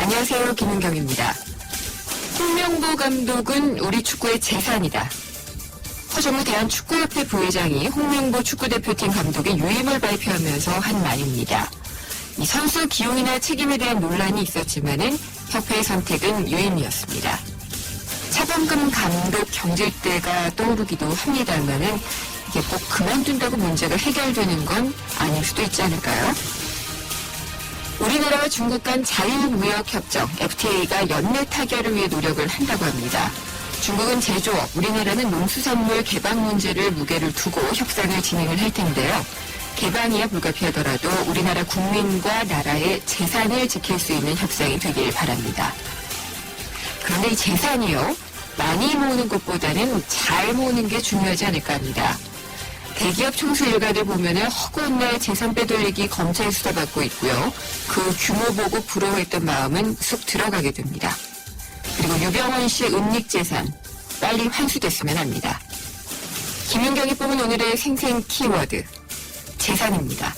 안녕하세요. 김은경입니다. 홍명보 감독은 우리 축구의 재산이다. 허정우 대한축구협회 부회장이 홍명보 축구대표팀 감독의 유임을 발표하면서 한 말입니다. 이 선수 기용이나 책임에 대한 논란이 있었지만은 협회의 선택은 유임이었습니다. 차범근 감독 경질대가 떠오르기도 합니다만은 이게 꼭 그만둔다고 문제가 해결되는 건 아닐 수도 있지 않을까요? 우리나라와 중국 간 자유무역협정 FTA가 연내 타결을 위해 노력을 한다고 합니다. 중국은 제조업, 우리나라는 농수산물 개방 문제를 무게를 두고 협상을 진행을 할 텐데요. 개방이야 불가피하더라도 우리나라 국민과 나라의 재산을 지킬 수 있는 협상이 되길 바랍니다. 그런데 이 재산이요, 많이 모으는 것보다는 잘 모으는 게 중요하지 않을까 합니다. 대기업 총수 일가들 보면은 허구한 재산 빼돌리기 검찰 수사받고 있고요. 그 규모 보고 부러워했던 마음은 쑥 들어가게 됩니다. 그리고 유병원 씨의 은닉 재산 빨리 환수됐으면 합니다. 김윤경이 뽑은 오늘의 생생 키워드 재산입니다.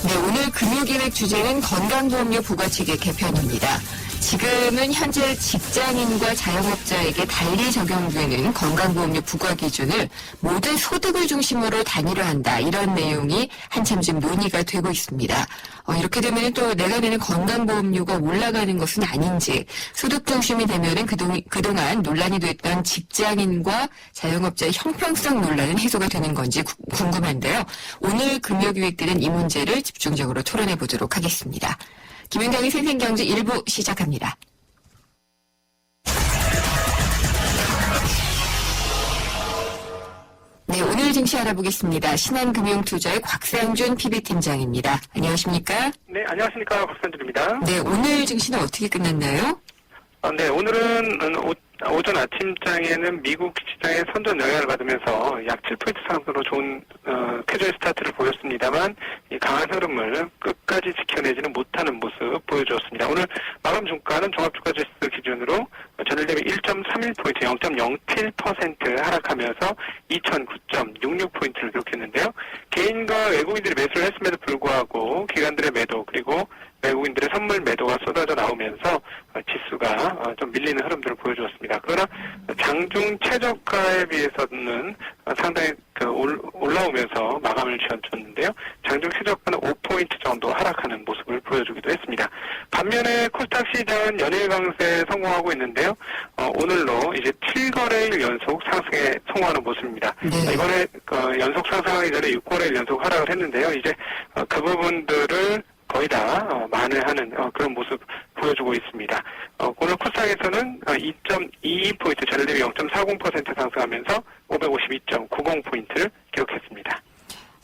네, 오늘 금요기획 주제는 건강보험료 부과체계 개편입니다. 지금은 현재 직장인과 자영업자에게 달리 적용되는 건강보험료 부과 기준을 모든 소득을 중심으로 단일화한다. 이런 내용이 한참 좀 논의가 되고 있습니다. 이렇게 되면 또 내가 내는 건강보험료가 올라가는 것은 아닌지, 소득 중심이 되면은 그동안 논란이 됐던 직장인과 자영업자의 형평성 논란은 해소가 되는 건지 궁금한데요. 오늘 금요기획들은 이 문제를 집중적으로 토론해 보도록 하겠습니다. 김은경의 생생경제 1부 시작합니다. 네, 오늘 증시 알아보겠습니다. 신한금융투자의 곽상준 PB팀장입니다. 안녕하십니까? 네, 안녕하십니까. 곽상준입니다. 네, 오늘 증시는 어떻게 끝났나요? 네, 오늘은 오전 아침장에는 미국 시장의 선전 영향을 받으면서 약 7% 상승으로 좋은 쾌조의 스타트를 보였습니다만 이 강한 흐름을 끝까지 지켜내지는 못하는 모습 보여주었습니다. 오늘 마감 종가는 종합주가지수 기준으로 전일 대비 1.31포인트 0.07% 하락하면서 2009.66포인트를 기록했는데요. 개인과 외국인들이 매수를 했음에도 불구하고 기관들의 매도 그리고 외국인들의 선물 매도가 쏟아져 나오면서 지수가 좀 밀리는 흐름들을 보여주었습니다. 그러나 장중 최저가에 비해서는 상당히 올라오면서 마감을 지어줬는데요. 장중 최저가는 5포인트 정도 하락하는 모습을 보여주기도 했습니다. 반면에 코스닥 시장은 연일 강세에 성공하고 있는데요. 오늘로 이제 7거래일 연속 상승에 성공하는 모습입니다. 네. 이번에 연속 상승하기 전에 6거래일 연속 하락을 했는데요. 이제 그 부분들을 거의 다 만회하는 그런 모습 보여주고 있습니다. 오늘 코스닥에서는 2.22포인트 전일 대비 0.40% 상승하면서 552.90포인트를 기록했습니다.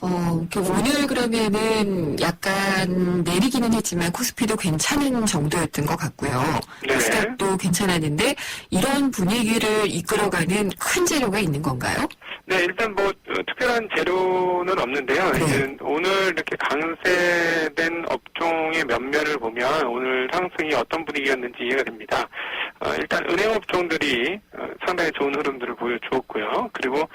오늘 그러면은 약간 내리기는 했지만 코스피도 괜찮은 정도였던 것 같고요. 네. 코스닥도 괜찮았는데 이런 분위기를 이끌어가는 큰 재료가 있는 건가요? 네, 일단 특별한 재료는 없는데요. 네. 이제 오늘 이렇게 강세된 업종의 면면을 보면 오늘 상승이 어떤 분위기였는지 이해가 됩니다. 일단 은행 업종들이 상당히 좋은 흐름들을 보여주었고요. 그리고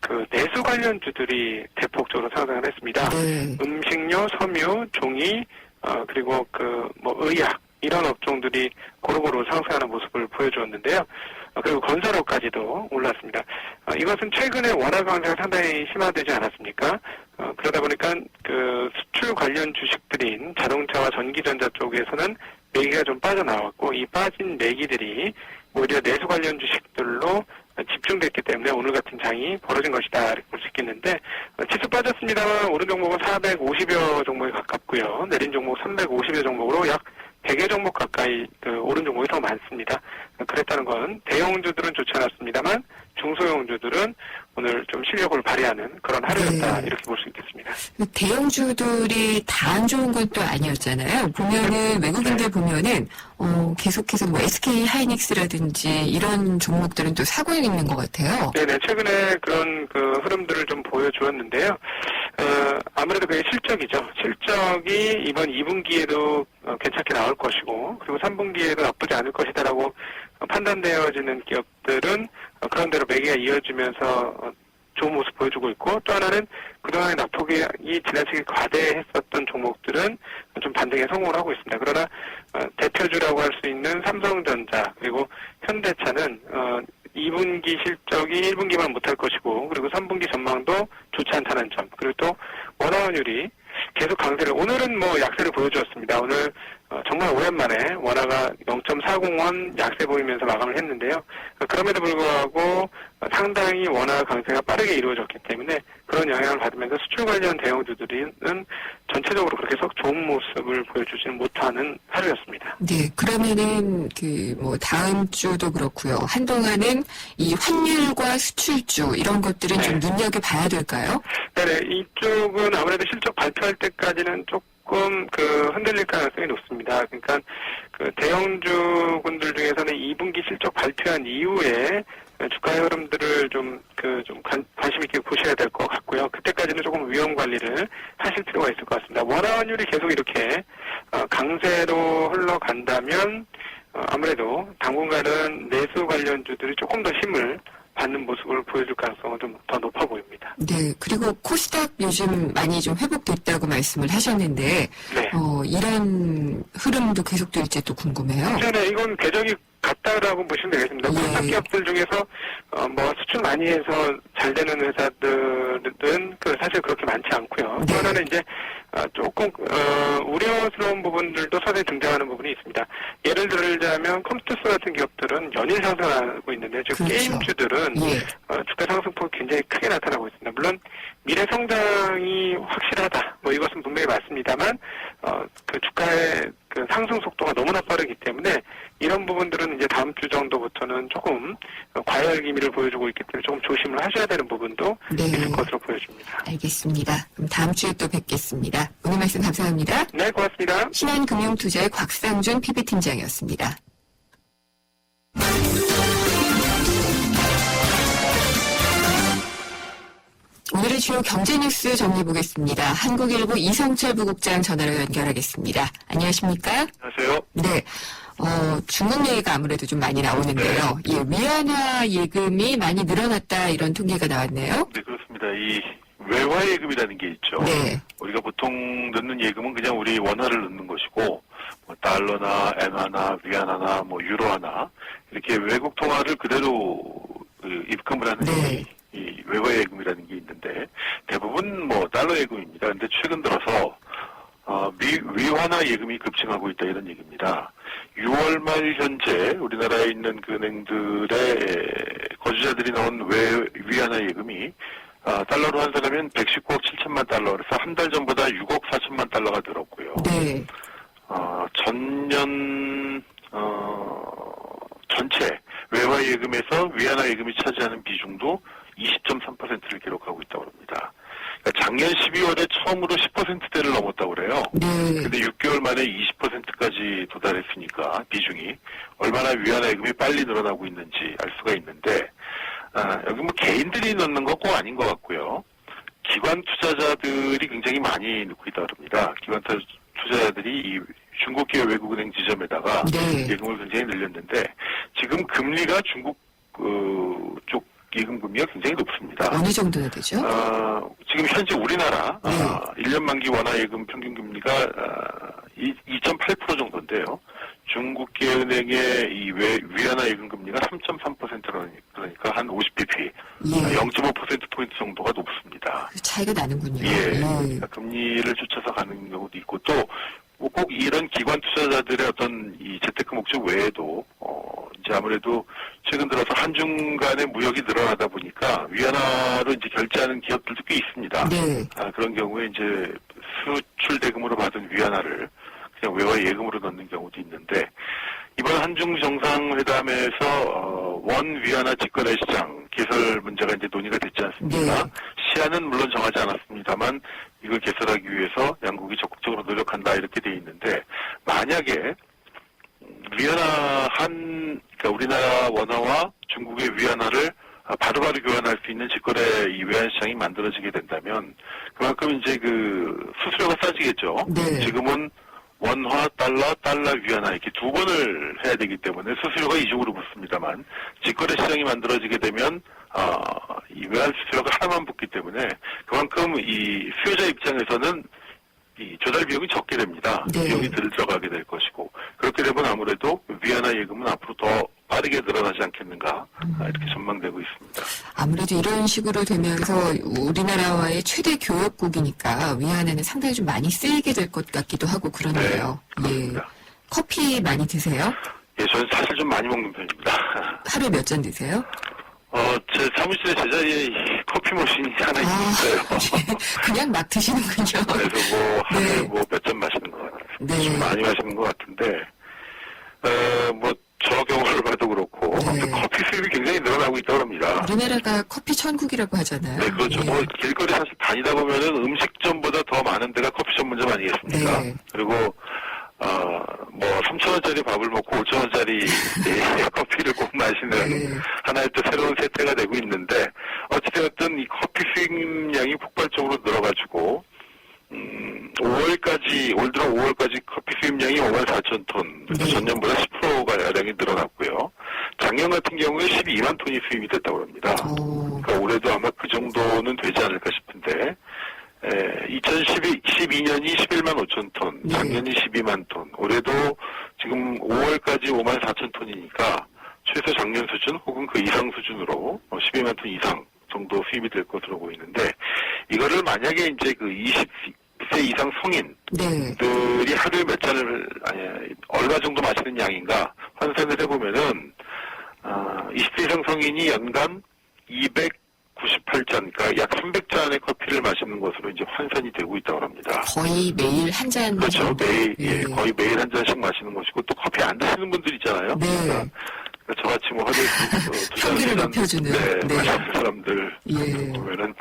그 내수 관련주들이 대폭적으로 상승을 했습니다. 네. 음식료, 섬유, 종이, 그리고 의약 이런 업종들이 고루고루 상승하는 모습을 보여주었는데요. 그리고 건설업까지도 올랐습니다. 이것은 최근에 원화 강세가 상당히 심화되지 않았습니까? 그러다 보니까 그 수출 관련 주식들인 자동차와 전기전자 쪽에서는 매기가 좀 빠져나왔고 이 빠진 매기들이 오히려 내수 관련 주식들로 집중됐기 때문에 오늘 같은 장이 벌어진 것이다 이렇게 볼 수 있겠는데 지수 빠졌습니다만 오른 종목은 450여 종목에 가깝고요. 내린 종목 350여 종목으로 약 100여 종목 가까이 오른 종목이 더 많습니다. 그랬다는 건 대형주들은 좋지 않았습니다만 중소형주들은 오늘 좀 실력을 발휘하는 그런 하루였다 이렇게 볼 수 있겠습니다. 대형주들이 다 안 좋은 건 또 아니었잖아요. 보면은 외국인들 보면은 계속해서 SK 하이닉스라든지 이런 종목들은 또 사고 있는 것 같아요. 네네, 최근에 그런 흐름들을 좀 보여주었는데요. 아무래도 그게 실적이죠. 실적이 이번 2분기에도 괜찮게 나올 것이고 그리고 3분기에도 나쁘지 않을 것이다라고 판단되어지는 기업들은 그런 대로 매기가 이어지면서 좋은 모습 보여주고 있고, 또 하나는 그동안에 낙폭이 지나치게 과대했었던 종목들은 좀 반등에 성공을 하고 있습니다. 그러나 대표주라고 할 수 있는 삼성전자 그리고 현대차는 2분기 실적이 1분기만 못할 것이고, 그리고 3분기 전망도 좋지 않다는 점, 그리고 또 원화 환율이 계속 강세를, 오늘은 뭐 약세를 보여주었습니다. 오늘 정말 오랜만에 원화가 0.40원 약세 보이면서 마감을 했는데요. 그럼에도 불구하고 상당히 원화 강세가 빠르게 이루어졌기 때문에 그런 영향을 받으면서 수출 관련 대형주들은 전체적으로 그렇게 썩 좋은 모습을 보여주지는 못하는 하루였습니다. 네, 그러면은 다음 주도 그렇고요. 한동안은 이 환율과 수출주 이런 것들은 좀 눈여겨봐야 될까요? 네, 이쪽은 아무래도 실적 발표할 때까지는 조금 흔들릴 가능성이 높습니다. 그러니까 대형주군들 중에서는 2분기 실적 발표한 이후에 주가 흐름들을 좀 관심 있게 보셔야 될 것 같고요. 그때까지는 조금 위험 관리를 하실 필요가 있을 것 같습니다. 원화 환율이 계속 이렇게 강세로 흘러간다면 아무래도 당분간은 내수 관련주들이 조금 더 힘을 받는 모습을 보여줄 가능성은 좀 더 높아 보입니다. 네, 그리고 코스닥 요즘 많이 좀 회복됐다고 말씀을 하셨는데, 네. 이런 흐름도 계속될지 또 궁금해요. 네, 이건 궤적이 같다라고 보시면 되겠습니다. 코스닥 기업들 중에서 수출 많이 해서 잘 되는 회사들은 사실 그렇게 많지 않고요. 또 하나는 이제 조금 우려스러운 부분들도 서서히 등장하는 부분이 있습니다. 예를 들자면 컴퓨터스 같은 기업들은 연일 상승하고 있는데, 즉 그렇죠. 게임주들은 주가 상승폭이 굉장히 크게 나타나고 있습니다. 물론 미래 성장이 확실하다, 이것은 분명히 맞습니다만 주가의 상승 속도가 너무나 빠르기 때문에 이런 부분들은 이제 다음 주 정도부터는 조금 과열 기미를 보여주고 있기 때문에 조금 조심을 하셔야 되는 부분도 있을 것으로 보여집니다. 알겠습니다. 그럼 다음 주에 또 뵙겠습니다. 오늘 말씀 감사합니다. 네, 고맙습니다. 신한금융투자의 곽상준 PB팀장이었습니다. 오늘의 주요 경제 뉴스 정리해보겠습니다. 한국일보 이성철 부국장 전화로 연결하겠습니다. 안녕하십니까? 안녕하세요. 네. 중국 얘기가 아무래도 좀 많이 나오는데요. 예, 위안화 예금이 많이 늘어났다 이런 통계가 나왔네요. 네, 그렇습니다. 이 외화 예금이라는 게 있죠. 네. 우리가 보통 넣는 예금은 그냥 우리 원화를 넣는 것이고, 달러나 엔화나 위안화나 유로화나 이렇게 외국 통화를 그대로 입금을 하는 네. 이 외화 예금이라는 게 있는데, 대부분 달러 예금입니다. 그런데 최근 들어서 위환화 예금이 급증하고 있다 이런 얘기입니다. 6월 말 현재 우리나라에 있는 그 은행들의 거주자들이 넣은 위안화 예금이 달러로 환산하면 119억 7천만 달러, 그래서 한 달 전보다 6억 4천만 달러가 늘었고요. 네. 전년 전체 외화 예금에서 위안화 예금이 차지하는 비중도 20.3%를 기록하고 있다고 합니다. 그러니까 작년 12월에 처음으로 10%대를 넘었다고 그래요. 네. 근데 6개월 만에 20%까지 도달했으니까 비중이 얼마나 위안화 예금이 빨리 늘어나고 있는지 알 수가 있는데, 여기 개인들이 넣는 거 꼭 아닌 것 같고요. 기관 투자자들이 굉장히 많이 넣고 있다고 합니다. 기관 투자자들이 이 중국 기업 외국은행 지점에다가 예금을 굉장히 늘렸는데, 지금 금리가 중국 쪽 예금 금리가 굉장히 높습니다. 어느 정도나 되죠? 지금 현재 우리나라 1년 만기 원화 예금 평균 금리가 2.8% 정도인데요. 중국 계은행의 이 위안화 예금 금리가 3.3%그러니까 한 50bp, 0.5%포인트 정도가 높습니다. 차이가 나는군요. 그러니까 금리를 쫓아서 가는 경우도 있고, 또 꼭 이런 기관 투자자들의 어떤 이 재테크 목적 외에도 이제 아무래도 최근 들어서 한중 간의 무역이 늘어나다 보니까 위안화로 이제 결제하는 기업들도 꽤 있습니다. 네. 그런 경우에 이제 수출 대금으로 받은 위안화를 그냥 외화 예금으로 넣는 경우도 있는데, 이번 한중 정상회담에서 원 위안화 직거래 시장 개설 문제가 이제 논의가 됐지 않습니까? 네. 시한은 물론 정하지 않았습니다만 이걸 개설하기 위해서 양국이 적극적으로 노력한다 이렇게 돼 있는데, 만약에 위안화 그러니까 우리나라 원화와 중국의 위안화를 바로바로 교환할 수 있는 직거래 이 외환 시장이 만들어지게 된다면 그만큼 이제 수수료가 싸지겠죠. 네. 지금은 원화, 달러, 위안화 이렇게 두 번을 해야 되기 때문에 수수료가 이중으로 붙습니다만 직거래 시장이 만들어지게 되면 이 외환 수수료가 하나만 붙기 때문에 그만큼 이 수요자 입장에서는 이 조달 비용이 적게 됩니다. 네. 비용이 덜 들어가게 될 것이고 그렇게 되면 아무래도 위안화 예금은 앞으로 더 빠르게 늘어나지 않겠는가 이렇게 전망되고 있습니다. 아무래도 이런 식으로 되면서 우리나라와의 최대 교역국이니까 위안화는 상당히 좀 많이 쓰이게 될 것 같기도 하고 그러네요. 네, 예. 그렇습니다. 커피 많이 드세요? 예, 저는 사실 좀 많이 먹는 편입니다. 하루에 몇 잔 드세요? 제 사무실에 제자리에 이 커피 머신이 하나 있어요. 그냥 막 드시는군요. 그래서 하루에 네. 몇 잔 마시는 것 같아요. 네. 좀 많이 마시는 것 같은데, 저 경우를 봐도 그렇고, 네. 커피 수입이 굉장히 늘어나고 있다고 합니다. 우리나라가 커피 천국이라고 하잖아요. 네, 그렇죠. 예. 길거리 사실 다니다 보면은 음식점보다 더 많은 데가 커피 전문점 아니겠습니까? 네. 그리고, 3,000원짜리 밥을 먹고 5,000원짜리 커피를 꼭 마시는 네. 하나의 또 새로운 세태가 되고 있는데, 어찌되었든 이 커피 수입량이 폭발적으로 늘어가지고, 올 들어 5월까지 커피 수입량이 54,000톤, 네. 전년보다 10%가량이 늘어났고요. 작년 같은 경우에 12만 톤이 수입이 됐다고 합니다. 오. 그러니까 올해도 아마 그 정도는 되지 않을까 싶은데, 2012년이 11만 5천 톤, 네. 작년이 12만 톤, 올해도 지금 5월까지 5만 4천 톤이니까 최소 작년 수준 혹은 그 이상 수준으로 12만 톤 이상 정도 수입이 될 것으로 보이는데, 이거를 만약에 이제 그 20세 이상 성인들이 네. 하루에 몇 잔을, 얼마 정도 마시는 양인가 환산을 해보면은, 20세 이상 성인이 연간 298잔, 그러니까 약 300잔의 커피를 마시는 것으로 이제 환산이 되고 있다고 합니다. 거의 매일 한 잔. 그렇죠. 정도. 매일, 거의 매일 한 잔씩 마시는 것이고, 또 커피 안 드시는 분들 있잖아요. 네. 그러니까 저같이 허리 평균을 높여주는. 네. 마시는 사람들 예. 보면은,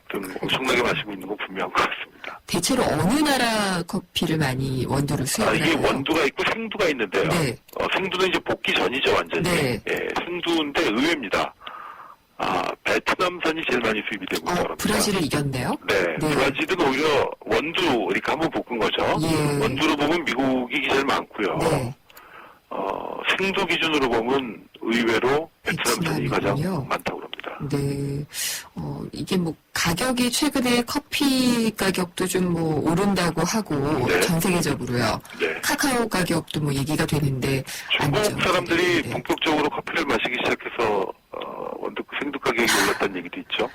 좀 엄청나게 마시고 있는 거 분명한 것 같습니다. 대체로 어느 나라 커피를 많이 원두를 수입을 이게 하나요? 원두가 있고 생두가 있는데요. 네. 생두는 이제 볶기 전이죠, 완전히. 네. 예, 생두인데 의외입니다. 베트남산이 제일 많이 수입이 되고 있다고 합니다. 브라질을 이겼네요. 네, 네. 브라질은 오히려 원두 이렇게 한번 볶은 거죠. 예. 원두로 보면 미국이 제일 많고요. 네. 생두 기준으로 보면 의외로 베트남산이 가장 베트남이군요. 많다고 합니다. 네. 이게 뭐 가격이 최근에 커피 가격도 좀 뭐 오른다고 하고 네. 전 세계적으로요. 네. 카카오 가격도 뭐 얘기가 되는데 중국 안정. 사람들이 네. 본격적으로 커피를 마시기 시작해서 생두 가격이 올랐다는 얘기도 있죠.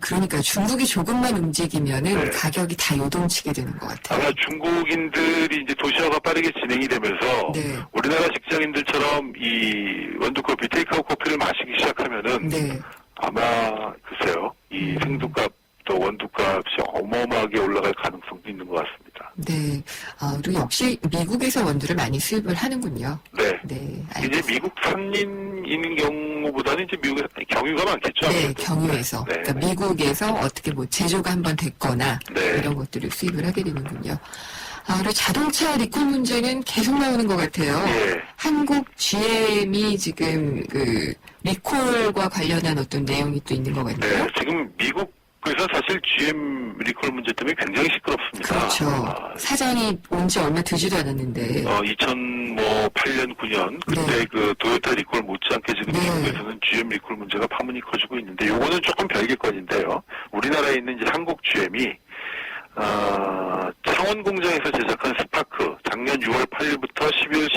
그러니까 중국이 조금만 움직이면은 네. 가격이 다 요동치게 되는 것 같아요. 아마 중국인들이 이제 도시화가 빠르게 진행이 되면서 네. 우리나라 직장인들처럼 이 원두커피, 테이크아웃 커피를 마시기 시작하면은 네. 아마 글쎄요, 이 생두값도 원두값이 어마어마하게 올라갈 가능성도 있는 것 같습니다. 네. 그리고 역시 미국에서 원두를 많이 수입을 하는군요. 네. 네. 이제 알겠습니다. 미국 산인인 경우보다는 이제 미국에 경유가 많겠죠. 네, 아무래도. 경유에서. 네. 그러니까 미국에서 어떻게 뭐 제조가 한번 됐거나 네. 이런 것들을 수입을 하게 되는군요. 그리고 자동차 리콜 문제는 계속 나오는 것 같아요. 예. 한국 GM이 지금 그 리콜과 관련한 어떤 내용이 또 있는 것 같네요. 네, 지금 미국에서 사실 GM 리콜 문제 때문에 굉장히 시끄럽습니다. 그렇죠. 사장이 온 지 얼마 되지도 않았는데. 2008년, 9년 그때 네. 그 도요타 리콜 못지않게 지금 네. 미국에서는 GM 리콜 문제가 파문이 커지고 있는데 요거는 조금 별개 건인데요. 우리나라에 있는 이제 한국 GM이 창원 공장에서 제작한 스파크 작년 6월 8일부터 12월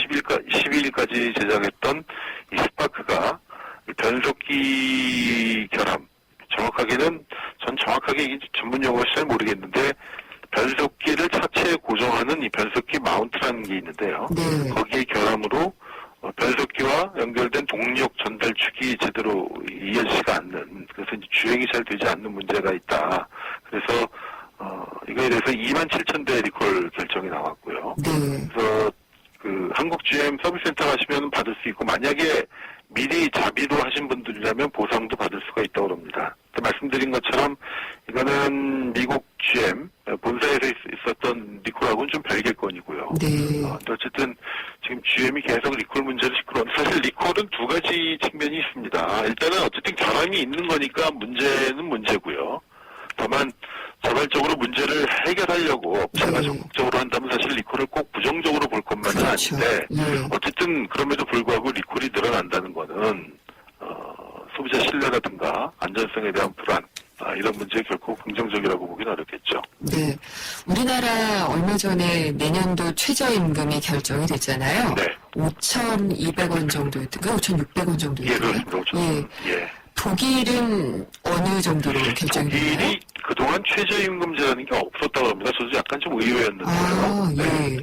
12일까지 제작했던 이 스파크가 변속기 결함, 정확하게는 전 정확하게 이게 전문 용어를 잘 모르겠는데 변속기를 차체에 고정하는 이 변속기 마운트라는 게 있는데요. 네. 거기에 결함으로 변속기와 연결된 동력 전달축이 제대로 이어지지가 않는, 그래서 이제 주행이 잘 되지 않는 문제가 있다. 그래서 이거에 대해서 27,000대 리콜 결정이 나왔고요. 네. 그래서 그 한국 GM 서비스센터 가시면 받을 수 있고, 만약에 미리 자비로 하신 분들이라면 보상도 받을 수가 있다고 합니다. 말씀드린 것처럼 이거는 미국 GM 본사에서 있었던 리콜하고는 좀 별개 건이고요. 네. 근데 어쨌든 지금 GM이 계속 리콜 문제를 시끄러운데, 사실 리콜은 두 가지 측면이 있습니다. 일단은 어쨌든 결함이 있는 거니까 문제는 문제고요. 다만 자발적으로 직접적으로 문제를 해결하려고 업체가 네. 적극적으로 한다면 사실 리콜을 꼭 부정적으로 볼 것만은 그렇죠. 아닌데 예. 어쨌든 그럼에도 불구하고 리콜이 늘어난다는 거는 소비자 신뢰라든가 안전성에 대한 불안 이런 문제에 결코 긍정적이라고 보기는 어렵겠죠. 네. 우리나라 얼마 전에 내년도 최저임금이 결정이 됐잖아요. 네. 5,200원 정도였던가? 5,600원 예, 정도였던가? 그렇습니다. 예. 예. 독일은 어느 정도로 결정이 됐나요? 독일이 그동안 최저임금제라는 게 없었다고 합니다. 저도 약간 좀 의외였는데요. 아, 네. 예.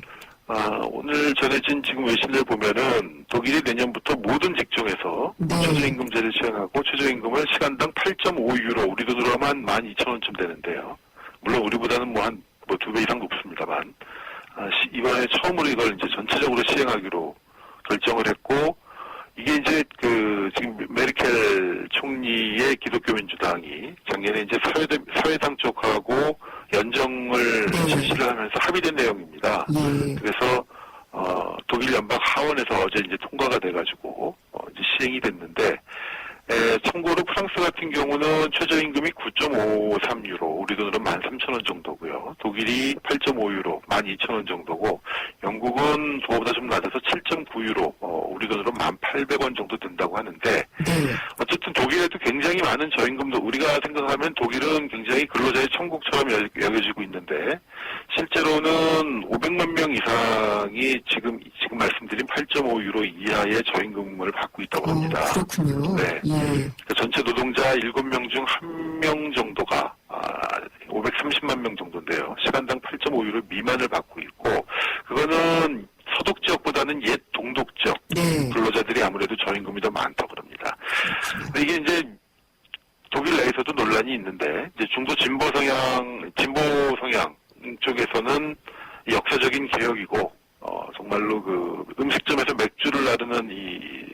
오늘 전해진 지금 외신을 보면은 독일이 내년부터 모든 직종에서 네. 최저임금제를 시행하고 최저임금을 시간당 8.5유로, 우리 돈으로 하면 12,000원쯤 되는데요. 물론 우리보다는 한 2배 이상 높습니다만, 이번에 처음으로 이걸 이제 전체적으로 시행하기로 결정을 했고, 이게 이제 지금 메르켈 총리의 기독교 민주당이 작년에 이제 사회당 쪽하고 연정을 네. 실시를 하면서 합의된 내용입니다. 예. 그래서 독일 연방 하원에서 어제 이제 통과가 돼가지고 이제 시행이 됐는데, 참고로 프랑스 같은 경우는 최저임금이 9.53유로, 우리 돈으로 13,000원 정도고요. 독일이 8.5유로, 12,000원 정도고, 영국은 그거보다 좀 낮아서 7.9유로, 우리 돈으로 1,800원 정도 된다고 하는데, 네. 어쨌든 독일에도 굉장히 많은 저임금도, 우리가 생각하면 독일은 굉장히 근로자의 천국처럼 여겨지고 있는데, 실제로는 500만 명 이상이 지금 말씀드린 8.5유로 이하의 저임금을 받고 있다고 합니다. 그렇군요. 네. 예. 전체 노동자 7명 중 1명 정도가 530만 명 정도인데요. 시간당 8.5유로 미만을 받고 있고, 그거는 서독 지역보다는 옛 동독 지역 네. 근로자들이 아무래도 저임금이 더 많다고 합니다. 근데 이게 이제 독일 내에서도 논란이 있는데, 이제 중도 진보 성향 쪽에서는 역사적인 개혁이고, 정말로 음식점에서 맥주를 나르는 이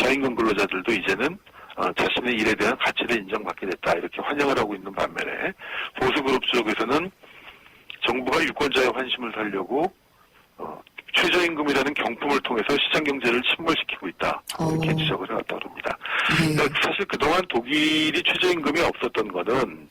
저임금 근로자들도 이제는 자신의 일에 대한 가치를 인정받게 됐다, 이렇게 환영을 하고 있는 반면에, 보수 그룹 쪽에서는 정부가 유권자의 환심을 살려고 최저임금이라는 경품을 통해서 시장 경제를 침몰시키고 있다, 이렇게 지적을 해왔다고 합니다. 예. 그러니까 사실 그동안 독일이 최저임금이 없었던 거는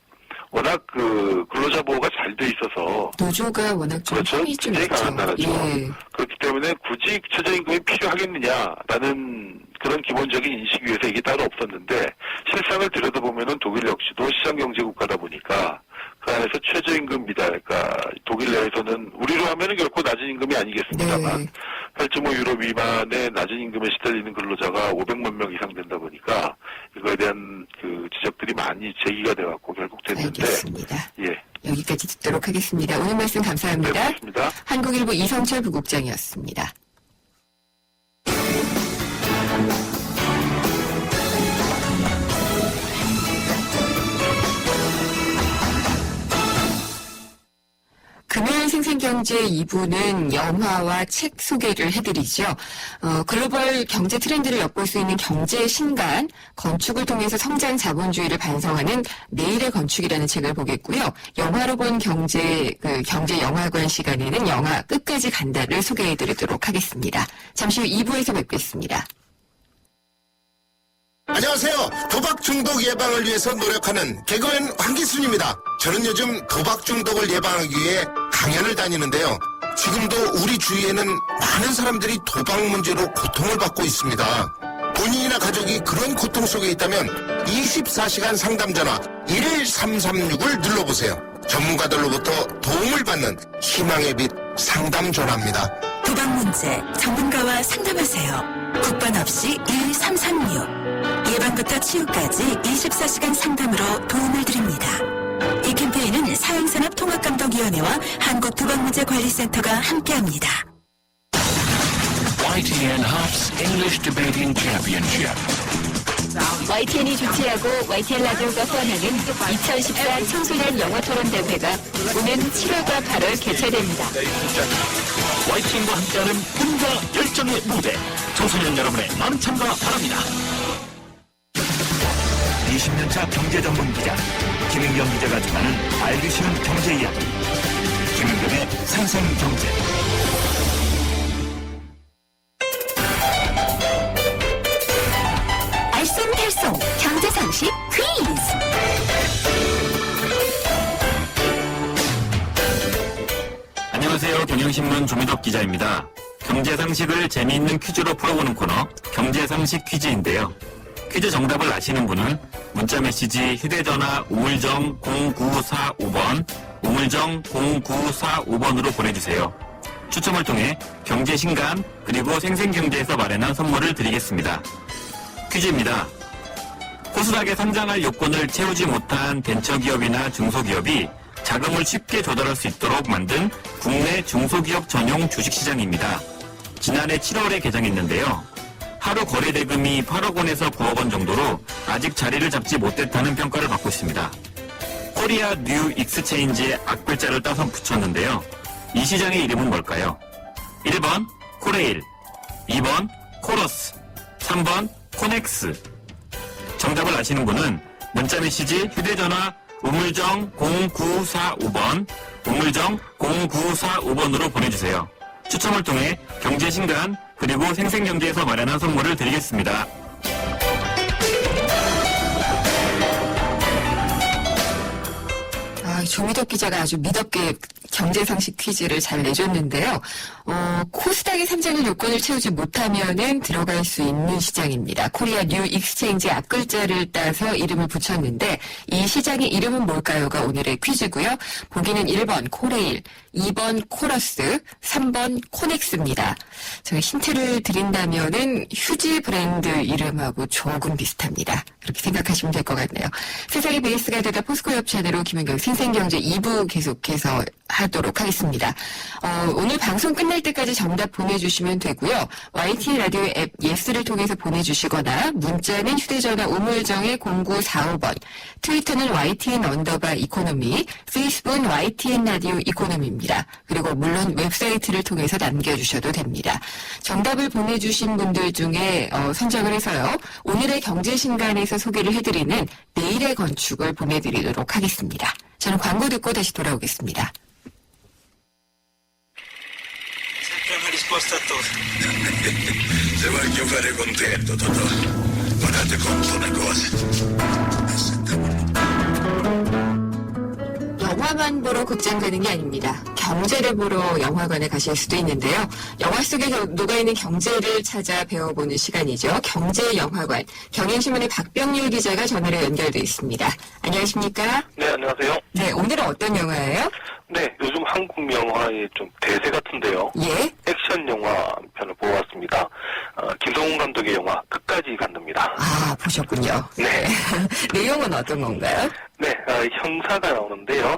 워낙 근로자 보호가 잘 돼 있어서, 노조가 워낙 좀 그렇죠, 힘이 좀 굉장히 강한 있죠. 나라죠. 예. 그렇기 때문에 굳이 최저임금이 필요하겠느냐라는 그런 기본적인 인식 위에서 이게 따로 없었는데, 실상을 들여다보면은 독일 역시도 시장경제 국가다 보니까 그 안에서 최저임금 미달, 그러니까 독일 내에서는 우리로 하면은 결코 낮은 임금이 아니겠습니다만, 네. 8.5유로 미만의 낮은 임금에 시달리는 근로자가 500만 명 이상 된다 보니까 이거에 대한 지적들이 많이 제기가 돼왔고 결국 됐는데, 알겠습니다. 예, 여기까지 듣도록 하겠습니다. 오늘 말씀 감사합니다. 네, 고맙습니다. 한국일보 이성철 부국장이었습니다. 금요일 생생경제 2부는 영화와 책 소개를 해드리죠. 글로벌 경제 트렌드를 엿볼 수 있는 경제의 신간, 건축을 통해서 성장 자본주의를 반성하는 내일의 건축이라는 책을 보겠고요. 영화로 본 경제 영화관 시간에는 영화 끝까지 간다를 소개해드리도록 하겠습니다. 잠시 후 2부에서 뵙겠습니다. 안녕하세요. 도박 중독 예방을 위해서 노력하는 개그맨 황기순입니다. 저는 요즘 도박 중독을 예방하기 위해 강연을 다니는데요. 지금도 우리 주위에는 많은 사람들이 도박 문제로 고통을 받고 있습니다. 본인이나 가족이 그런 고통 속에 있다면 24시간 상담 전화 1336을 눌러보세요. 전문가들로부터 도움을 받는 희망의 빛 상담 전화입니다. 도박 문제 전문가와 상담하세요. 국번 없이 1336. 예방부터 치유까지 24시간 상담으로 도움을 드립니다. 이 캠페인은 사행산업통합감독위원회와 한국도박문제관리센터가 함께합니다. YTN Hops English Debating Championship. YTN이 주최하고 YTN 라디오가 후원하는 2014 청소년 영어토론 대회가 오는 7월과 8월 개최됩니다. YTN과 함께하는 꿈과 열정의 무대. 청소년 여러분의 많은 참가 바랍니다. 20년차 경제 전문 기자 김은경 기자가 전하는 알기 쉬운 경제 이야기. 김은경의 생생경제. 알쏭달쏭 경제 상식 퀴즈. 경향신문 조미덕 기자입니다. 경제 상식을 재미있는 퀴즈로 풀어보는 코너 경제 상식 퀴즈인데요. 퀴즈 정답을 아시는 분은 문자 메시지 휴대전화 우물정 0945번 우물정 0945번으로 보내주세요. 추첨을 통해 경제신간 그리고 생생경제에서 마련한 선물을 드리겠습니다. 퀴즈입니다. 코스닥에 상장할 요건을 채우지 못한 벤처기업이나 중소기업이 자금을 쉽게 조달할 수 있도록 만든 국내 중소기업 전용 주식시장입니다. 지난해 7월에 개장했는데요. 하루 거래 대금이 8억 원에서 9억 원 정도로 아직 자리를 잡지 못했다는 평가를 받고 있습니다. 코리아 뉴 익스체인지에 앞글자를 따서 붙였는데요. 이 시장의 이름은 뭘까요? 1번 코레일, 2번 코러스, 3번 코넥스. 정답을 아시는 분은 문자메시지 휴대전화 우물정 0945번 우물정 0945번으로 보내주세요. 추첨을 통해 경제신간 그리고 생생경제에서 마련한 선물을 드리겠습니다. 조미덕 기자가 아주 미덥게 경제상식 퀴즈를 잘 내줬는데요. 코스닥의 상장을 요건을 채우지 못하면은 들어갈 수 있는 시장입니다. 코리아 뉴 익스체인지 앞글자를 따서 이름을 붙였는데 이 시장의 이름은 뭘까요가 오늘의 퀴즈고요. 보기는 1번 코레일, 2번 코러스, 3번 코넥스입니다. 제가 힌트를 드린다면은 휴지 브랜드 이름하고 조금 비슷합니다. 그렇게 생각하시면 될 것 같네요. 세상의 베이스가 되다 포스코 협찬으로 김은경 생생경제 2부 계속해서 하도록 하겠습니다. 오늘 방송 끝날 때까지 정답 보내주시면 되고요. YTN 라디오 앱 예스를 통해서 보내주시거나 문자는 휴대전화 우물정의 0945번, 트위터는 YTN_이코노미, 페이스북은 YTN 라디오 이코노미입니다. 그리고 물론 웹사이트를 통해서 남겨주셔도 됩니다. 정답을 보내주신 분들 중에 선정을 해서요. 오늘의 경제신간에서 소개를 해드리는 내일의 건축을 보내드리도록 하겠습니다. 저는 광고 듣고 다시 돌아오겠습니다. Una risposta a tutto. Se voglio fare contento, Totò, guardate conto una cosa. 영화만 보러 극장 가는 게 아닙니다. 경제를 보러 영화관에 가실 수도 있는데요. 영화 속에 녹아있는 경제를 찾아 배워보는 시간이죠. 경제영화관. 경향신문의 박병률 기자가 전화로 연결돼 있습니다. 안녕하십니까? 네, 안녕하세요. 네, 오늘은 어떤 영화예요? 네, 요즘 한국 영화의 좀 대세 같은데요. 예? 액션 영화 편을 보고 왔습니다. 김성훈 감독의 영화 끝까지 간답니다. 아, 보셨군요. 네. 내용은 어떤 건가요? 네, 형사가 나오는데요.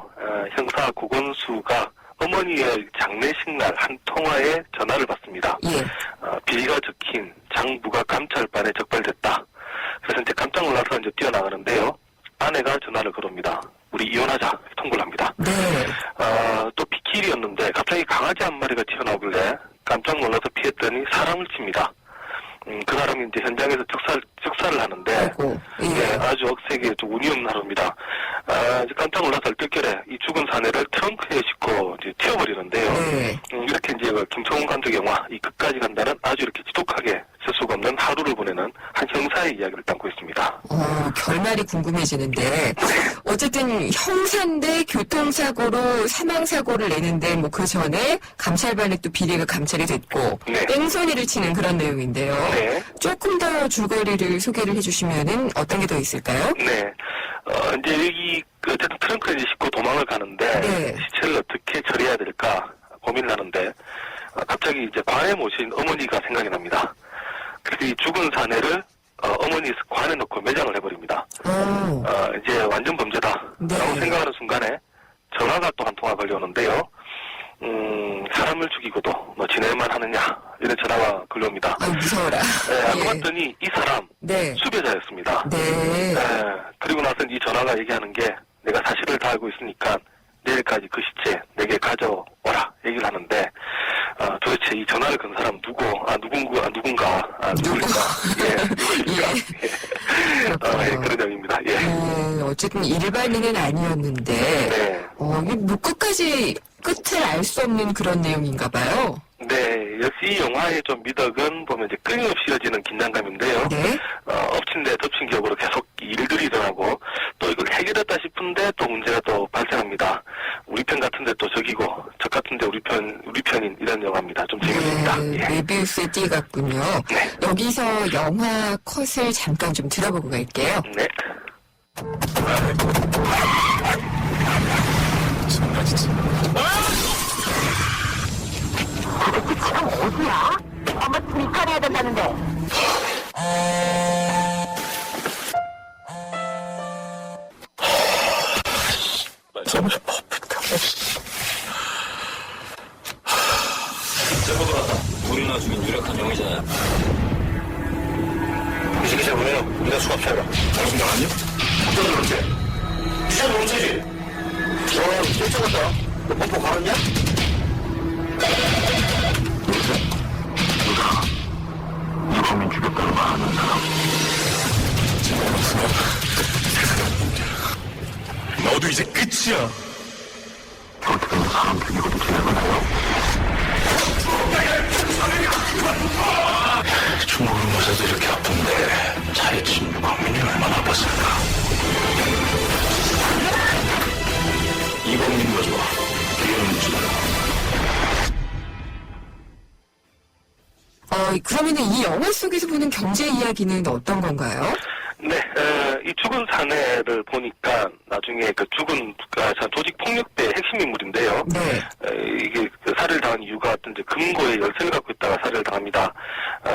형사 고건수가 어머니의 장례식 날 한 통화에 전화를 받습니다. 예. 비리가 적힌 장부가 감찰반에 적발됐다. 그래서 이제 깜짝 놀라서 이제 뛰어나가는데요. 아내가 전화를 걸습니다. 우리 이혼하자 통보를 합니다. 네. 또 빗길이었는데 갑자기 강아지 한 마리가 튀어나오길래 깜짝 놀라서 피했더니 사람을 칩니다. 그 사람이 이제 현장에서 즉사를 하는데, 아이고, 예. 네, 아주 억세게 좀 운이 없는 하루입니다. 이제 깜짝 놀라서 얼떨결에 이 죽은 사내를 트렁크에 싣고 이제 튀어버리는데요. 네. 이렇게 이제 김성훈 감독 영화 이 끝까지 간다는 아주 이렇게 지독하게 셀 수가 없는 하루를 보내는 한 형사의 이야기를 담고 있습니다. 결말이 궁금해지는데 어쨌든 형사인데 교통사고로 사망사고를 내는데 뭐 그 전에 감찰반에 또 비리가 감찰이 됐고 네. 뺑소니를 치는 그런 내용인데요. 네. 조금 더 줄거리를 소개를 해주시면은 어떤 게 더 있을까요? 네. 이제 여기 어쨌든 트렁크에 이제 싣고 도망을 가는데 네. 시체를 어떻게 처리해야 될까 고민을 하는데 갑자기 이제 관에 모신 어머니가 생각이 납니다. 그래서 이 죽은 사내를 어머니 관에 넣고 매장을 해버립니다. 이제 완전 범죄다. 네. 라고 생각하는 순간에 전화가 또 한 통화 걸려오는데요. 사람을 죽이고도 너 지낼만 하느냐 이런 전화가 걸려옵니다. 무서워라. 네, 알고 예. 봤더니 이 사람 네. 수배자였습니다. 네. 그리고 나서 이 전화가 얘기하는 게 내가 사실을 다 알고 있으니까 내일까지 그 시체 내게 가져와라 얘기를 하는데 도대체 이 전화를 건 사람 누군가 그런 내용입니다. 예. 어쨌든 일반인은 아니었는데 네. 이게 뭐 끝을 알 수 없는 그런 내용인가 봐요. 네, 역시 이 영화의 좀 미덕은 보면 이제 끊임없이 이어지는 긴장감인데요. 네. 엎친 데 덮친 격으로 계속 일들이 일어나고 또 이걸 해결했다 싶은데 또 문제가 또 발생합니다. 우리 편 같은데 또 적이고 적 같은 같은데 우리 편인 이런 영화입니다. 좀 재밌습니다. 네, 예. 메비우스의 띠 같군요. 네. 여기서 영화 컷을 잠깐 좀 들어보고 갈게요. 네. 제보가 우리나 중인 유력한 용의자야. 이 새끼 잡으면 우리가 수갑차라. 당신 나갔냐? 어떤 놈지? 기자 놈지? 너 쫓아갔다. 너 pompo 갈았냐? 이범인 죽였다고 말하는 사람. 너도 이제 끝이야. 어떻게 사람 죽이고도 지내고 나요? 중국을 맞아도 이렇게 아픈데 차에 친 유광민이 얼마나 아팠을까. 이범민 가져와. 뒤에는 묻지마. 그러면은 이 영화 속에서 보는 경제 이야기는 어떤 건가요? 네, 이 죽은 사내를 보니까 나중에 그 죽은 조직 폭력배의 핵심 인물인데요. 네. 이게 그 살해를 당한 이유가 어떤 이제 금고에 열쇠를 갖고 있다가 살해를 당합니다.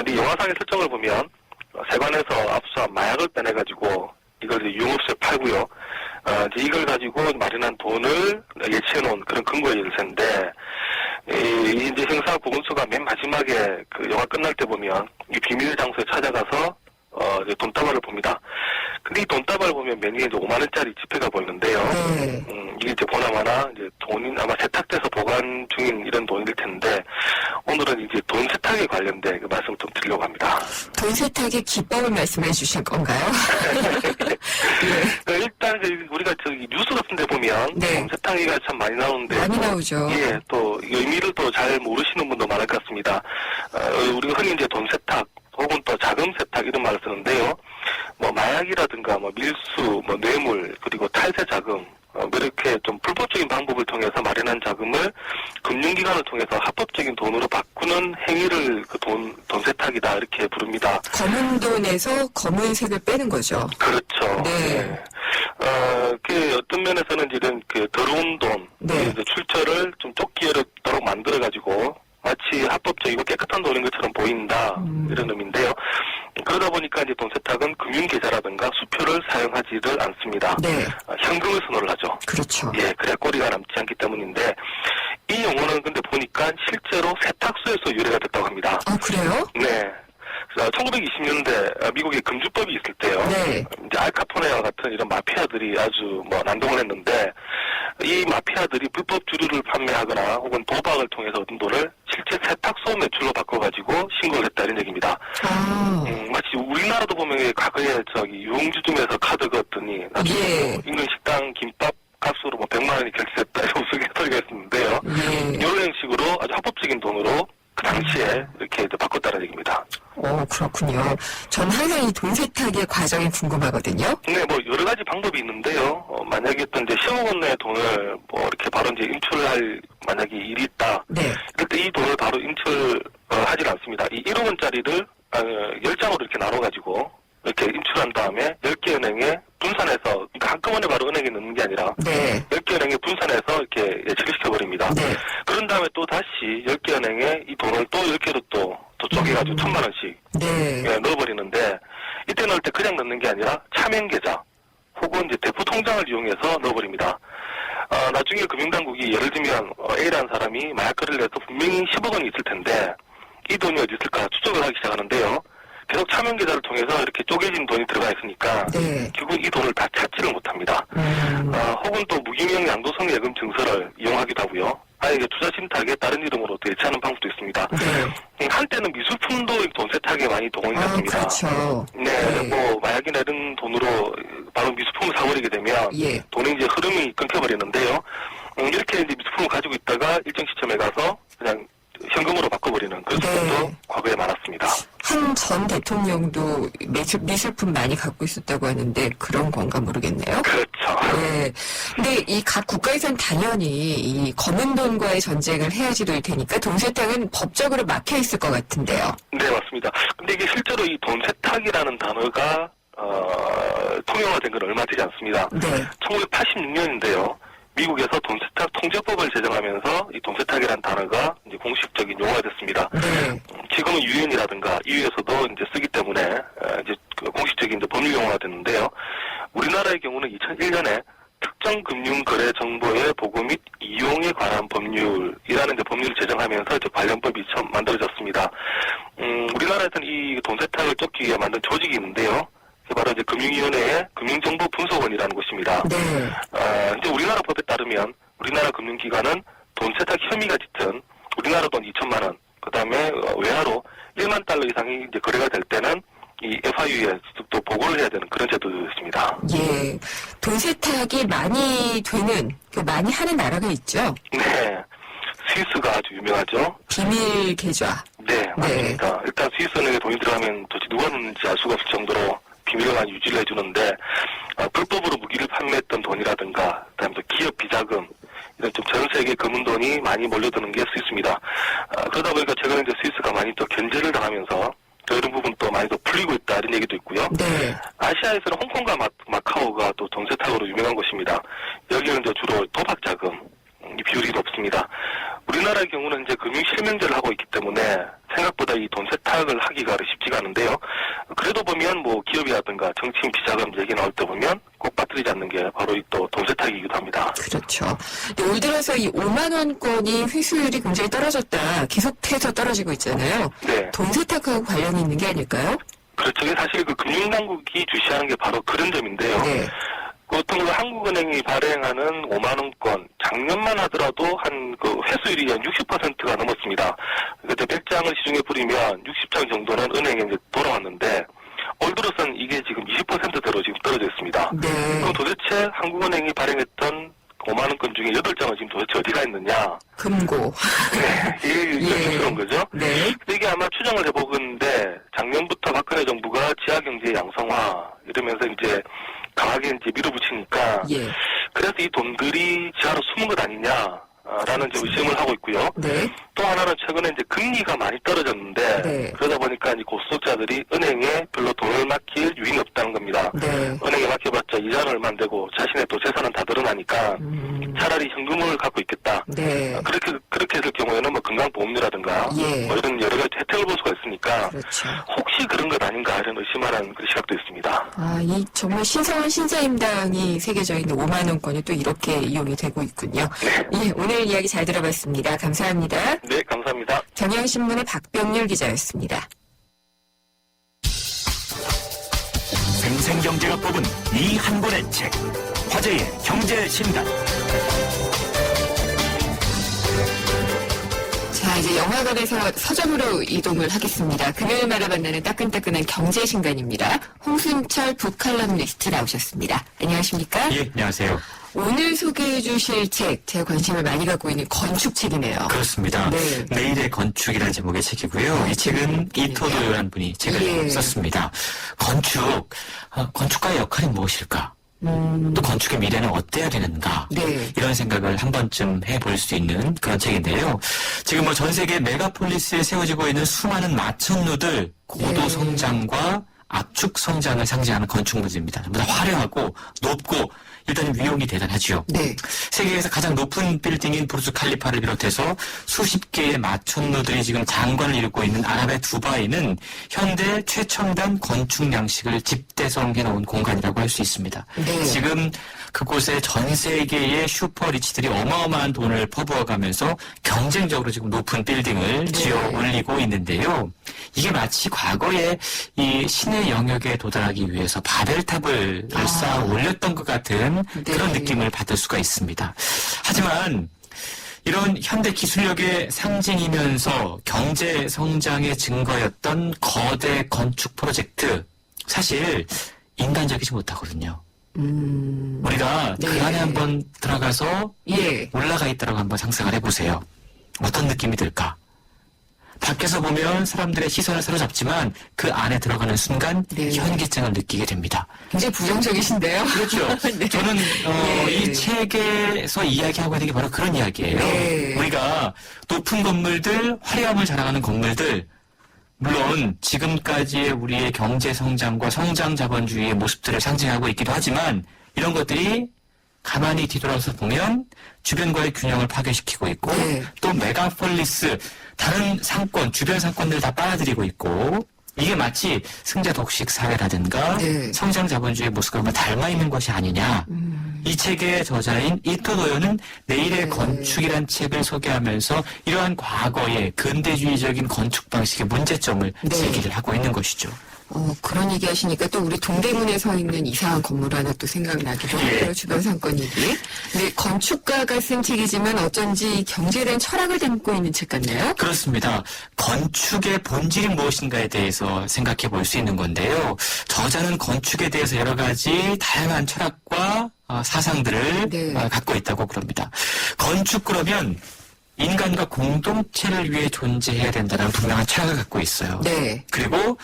이 영화상의 설정을 보면 세관에서 압수한 마약을 빼내가지고 이걸 이제 유흥업소에 팔고요. 이제 이걸 가지고 마련한 돈을 예치해놓은 그런 금고의 열쇠인데 이제 형사 보건소가 맨 마지막에 그 영화 끝날 때 보면 이 비밀 장소에 찾아가서 이제 돈다발을 봅니다. 근데 이 돈다발을 보면 맨 위에 이제 5만원짜리 지폐가 보이는데요. 네. 이게 이제 보나마나 이제 돈이 아마 세탁돼서 보관 중인 이런 돈일 텐데 오늘은 이제 돈 세탁에 관련된 그 말씀을 좀 드리려고 합니다. 돈 세탁의 기법을 말씀해 주실 건가요? 일단 우리가 저기 뉴스 같은 데 보면 네. 돈 세탁 얘기가 참 많이 나오는데 많이 나오죠. 예, 또 의미를 또 잘 모르시는 분도 많을 것 같습니다. 우리가 흔히 이제 돈 세탁 혹은 또 자금 세탁 이런 말을 쓰는데요. 뭐 마약이라든가 뭐 밀수, 뭐 뇌물 그리고 탈세 자금 뭐 이렇게 좀 불법적인 방법을 통해서 마련한 자금을 금융기관을 통해서 합법적인 돈으로 바꾸는 행위를 그 돈 세탁이다 이렇게 부릅니다. 검은 돈에서 검은색을 빼는 거죠. 그렇죠. 네. 그 어떤 면에서는 이런 그 더러운 돈, 네. 이제 출처를 좀 쫓기 어렵도록 만들어가지고 마치 합법적이고 깨끗한 돈인 것처럼 보인다 이런 의미인데요. 그러다 보니까 이제 돈 세탁은 금융계좌라든가 수표를 사용하지를 않습니다. 네. 현금을 선호를 하죠. 그렇죠. 예, 그래야 꼬리가 남지 않기 때문인데 이 용어는 근데 보니까 실제로 세탁소에서 유래가 됐다고 합니다. 아, 그래요? 네. 1920년대 미국에 금주법이 있을 때요. 네. 이제 알카포네와 같은 이런 마피아들이 아주 뭐 난동을 했는데 이 마피아들이 불법 주류를 판매하거나 혹은 도박을 통해서 얻은 돈을 실제 세탁소 매출로 바꿔가지고 신고를 했다 이런 얘기입니다. 아. 마치 우리나라도 보면 과거에 저기 유흥주점에서 카드 걷더니 나중에 예. 뭐 인근 식당 김밥 값으로 뭐 100만 원이 결제됐다 이런 우스갯소리가 있었는데요. 예. 이런 형식으로 아주 합법적인 돈으로 그 당시에 이렇게 이제 바꿨다는 얘기입니다. 그렇군요. 전 항상 이 돈 세탁의 과정이 궁금하거든요. 네, 뭐 여러 가지 방법이 있는데요. 만약에 또 이제 10억 원 내의 돈을 뭐 이렇게 바로 이제 인출할 만약에 일이 있다. 네. 그럴 때 이 돈을 바로 인출하지 않습니다. 이 1억 원짜리를 10장으로 이렇게 나눠가지고 이렇게 인출한 다음에 10개 은행에 분산해서 그러니까 한꺼번에 바로 은행에 넣는 게 아니라 네. 10개 은행에 분산해서 이렇게 예치를 시켜버립니다. 네. 그런 다음에 또 다시 10개 은행에 이 돈을 또 10개로 또 쪼개가지고 1,000만 원씩 네. 넣어버리는데 이때 넣을 때 그냥 넣는 게 아니라 차명계좌 혹은 이제 대포 통장을 이용해서 넣어버립니다. 나중에 금융당국이 예를 들면 A라는 사람이 마약거래를 해서 분명히 10억 원이 있을 텐데 이 돈이 어디 있을까 추적을 하기 시작하는데요. 계속 차명계좌를 통해서 이렇게 쪼개진 돈이 들어가 있으니까 네. 결국 이 돈을 다 찾지를 못합니다. 혹은 또 무기명 양도성 예금 증서를 이용하기도 하고요. 아예 투자 신탁에 다른 이름으로 또 예치하는 방법도 있습니다. 네. 한때는 미술품도 돈 세탁에 많이 동원이 됐습니다. 그렇죠. 네, 뭐 마약이나 이런 돈으로 바로 미술품을 사버리게 되면 예. 돈의 이제 흐름이 끊겨버리는데요. 이렇게 이제 미술품을 가지고 있다가 일정 시점에 가서 그냥 현금으로 바꿔버리는 그런 네. 사건도 과거에 많았습니다. 한 전 대통령도 미술품 많이 갖고 있었다고 하는데 그런 건가 모르겠네요. 그렇죠. 네. 근데 이 각 국가에선 당연히 이 검은 돈과의 전쟁을 해야지 될 테니까 돈 세탁은 법적으로 막혀 있을 것 같은데요. 네, 맞습니다. 근데 이게 실제로 이 돈 세탁이라는 단어가 통용화된 건 얼마 되지 않습니다. 네. 1986년인데요. 미국에서 돈 세탁 통제법을 제정하면서 이 돈 세탁이라는 단어가 이제 공식적인 용어가 됐습니다. 네. 지금은 유엔이라든가 EU에서도 이제 쓰기 때문에 이제 그 공식적인 이제 법률 용어가 됐는데요. 우리나라의 경우는 2001년에 특정 금융 거래 정보의 보고 및 이용에 관한 법률이라는 이제 법률을 제정하면서 이제 관련법이 처음 만들어졌습니다. 우리나라에서는 이 돈 세탁을 쫓기 위해 만든 조직이 있는데요. 그게 바로 이제 금융위원회의 금융정보분석원이라는 곳입니다. 네. 이제 우리나라 법에 따르면 우리나라 금융기관은 돈 세탁 혐의가 짙은 우리나라 돈 2천만 원, 그 다음에 외화로 1만 달러 이상이 이제 거래가 될 때는 이 FIU에 또 보고를 해야 되는 그런 제도도 있습니다. 예. 돈 세탁이 많이 많이 하는 나라가 있죠. 네. 스위스가 아주 유명하죠. 비밀 계좌. 네, 맞습니다. 일단 스위스은행에 돈이 들어가면 도대체 누가 넣는지 알 수가 없을 정도로 비밀을 많이 유지를 해주는데 불법으로 무기를 판매했던 돈이라든가 그다음에 또 기업 비자금 이런 좀 전 세계 검은 돈이 많이 몰려드는 게 스위스입니다. 그러다 보니까 최근에 이제 스위스가 많이 또 견제를 당하면서 또 이런 부분 또 많이 더 풀리고 있다 이런 얘기도 있고요. 네. 아시아에서는 홍콩과 마카오가 또 돈 세탁으로 유명한 곳입니다. 여기는 이제 주로 도박 자금 이 비율이 높습니다. 우리나라의 경우는 이제 금융 실명제를 하고 있기 때문에 생각보다 이 돈 세탁을 하기가 쉽지가 않은데요. 그래도 보면 뭐 기업이라든가 정치인 비자금 얘기 나올 때 보면 꼭 빠뜨리지 않는 게 바로 이 또 돈 세탁이기도 합니다. 그렇죠. 근데 올 들어서 이 5만 원권이 회수율이 굉장히 떨어졌다. 계속해서 떨어지고 있잖아요. 네. 돈 세탁하고 관련이 있는 게 아닐까요? 그렇죠. 이게 사실 그 금융당국이 주시하는 게 바로 그런 점인데요. 네. 보통 그 한국은행이 발행하는 5만 원권 작년만 하더라도 한 그 회수율이 한 60%가 넘었습니다. 그때 100장을 시중에 뿌리면 60장 정도는 은행에 이제 돌아왔는데 올 들어서는 이게 지금 20%대로 지금 떨어져 있습니다. 네. 그럼 도대체 한국은행이 발행했던 5만 원권 중에 8장은 지금 도대체 어디가 있느냐? 금고. 네, 이게 그런 거죠. 네. 근데 이게 아마 추정을 해보건데 작년부터 박근혜 정부가 지하경제 양성화 이러면서 이제 강하게 이제 밀어붙이니까 예. 그래서 이 돈들이 지하로 숨은 것 아니냐라는 좀 의심을 하고 있고요. 네. 또 하나는 최근에 이제 금리가 많이 떨어졌는데 네. 그러다 보니까 이제 고소득자들이 은행에 별로 돈을 맡길 유인이 없다는 겁니다. 네. 은행에 맡겨봤자 이자는 얼마 안 되고 자신의 또 재산은 다 드러나니까 차라리 현금을 갖고 있겠다. 네. 그렇게 될 경우에는 뭐 건강보험료라든가 예. 뭐 이런 여러 가지 혜택을 볼 수가 있으니까 그렇죠. 혹시 그런 것 아닌가 이런 의심하는 그 시각도 있습니다. 아, 이 정말 신성한 신사임당이 새겨져 있는 5만 원권이 또 이렇게 이용이 되고 있군요. 예, 오늘 이야기 잘 들어봤습니다. 감사합니다. 네, 감사합니다. 경향신문의 박병률 기자였습니다. 생생경제가 뽑은 이 한 권의 책, 화제의 경제신단. 자, 이제 영화관에서 서점으로 이동을 하겠습니다. 금요일마다 만나는 따끈따끈한 경제신간입니다. 홍순철 북칼럼니스트 나오셨습니다. 안녕하십니까? 예, 안녕하세요. 오늘 소개해 주실 책, 제가 관심을 많이 갖고 있는 건축책이네요. 그렇습니다. 네. 내일의 건축이라는 제목의 책이고요. 이 책은 이토도요라는 분이 책을 예. 썼습니다. 건축가의 역할이 무엇일까? 또 건축의 미래는 어때야 되는가? 네. 이런 생각을 한 번쯤 해볼 수 있는 그런 책인데요. 지금 뭐 전 세계 메가폴리스에 세워지고 있는 수많은 마천루들 고도 네. 성장과 압축 성장을 상징하는 건축물들입니다. 전부 다 화려하고 높고 일단 위용이 대단하죠. 네. 세계에서 가장 높은 빌딩인 부르즈 칼리파를 비롯해서 수십 개의 마천루들이 지금 장관을 이루고 있는 아랍의 두바이는 현대 최첨단 건축 양식을 집대성해 놓은 공간이라고 할 수 있습니다. 네. 지금 그곳에 전 세계의 슈퍼리치들이 어마어마한 돈을 퍼부어가면서 경쟁적으로 지금 높은 빌딩을 지어 올리고 있는데요. 이게 마치 과거에 이 신의 영역에 도달하기 위해서 바벨탑을 쌓아 올렸던 것 같은 그런 느낌을 받을 수가 있습니다. 하지만 이런 현대 기술력의 상징이면서 경제 성장의 증거였던 거대 건축 프로젝트, 사실 인간적이지 못하거든요. 우리가 네. 그 안에 한번 들어가서 예. 올라가 있다고 한번 상상을 해보세요. 어떤 느낌이 들까? 밖에서 보면 사람들의 시선을 사로잡지만 그 안에 들어가는 순간 네. 현기증을 느끼게 됩니다. 굉장히 부정적이신데요. 그렇죠. 네. 저는 예. 이 책에서 이야기하고 있는 게 바로 그런 이야기예요. 네. 우리가 높은 건물들, 화려함을 자랑하는 건물들, 물론 지금까지의 우리의 경제 성장과 성장 자본주의의 모습들을 상징하고 있기도 하지만 이런 것들이 가만히 뒤돌아서 보면 주변과의 균형을 파괴시키고 있고 네. 또 메가폴리스, 다른 상권, 주변 상권들을 다 빨아들이고 있고 이게 마치 승자 독식 사회라든가 네. 성장 자본주의의 모습과 닮아 있는 것이 아니냐. 이 책의 저자인 이토 도요는 내일의 네. 건축이란 책을 소개하면서 이러한 과거의 근대주의적인 건축 방식의 문제점을 네. 제기를 하고 있는 것이죠. 그런 얘기 하시니까 또 우리 동대문에 서 있는 이상한 건물 하나 또 생각나기도 예. 해요. 주변 상권 얘기. 근데 건축가가 쓴 책이지만 어쩐지 경제에 대한 철학을 담고 있는 책 같네요. 그렇습니다. 건축의 본질이 무엇인가에 대해서 생각해 볼 수 있는 건데요. 저자는 건축에 대해서 여러 가지 다양한 철학과 사상들을 네. 갖고 있다고 그럽니다. 건축 그러면 인간과 공동체를 위해 존재해야 된다는 분명한 철학을 갖고 있어요. 네. 그리고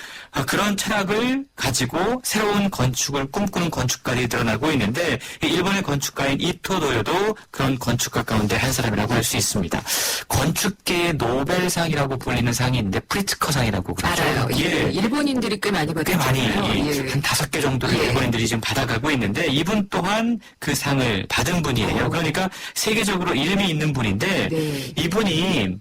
그런 철학을 가지고 새로운 건축을 꿈꾸는 건축가들이 늘어나고 있는데 일본의 건축가인 이토 도요도 그런 건축가 가운데 한 사람이라고 할 수 있습니다. 건축계의 노벨상이라고 불리는 상이 있는데 프리츠커상이라고 그러죠. 알아요. 예. 일본인들이 꽤 많이 꽤 많이 받았잖아요. 예. 한 5개 정도를 예. 일본인들이 지금 받아가고 있는데 이분 또한 그 상을 받은 분이에요. 그러니까 세계적으로 이름이 있는 분인데 네. 이분이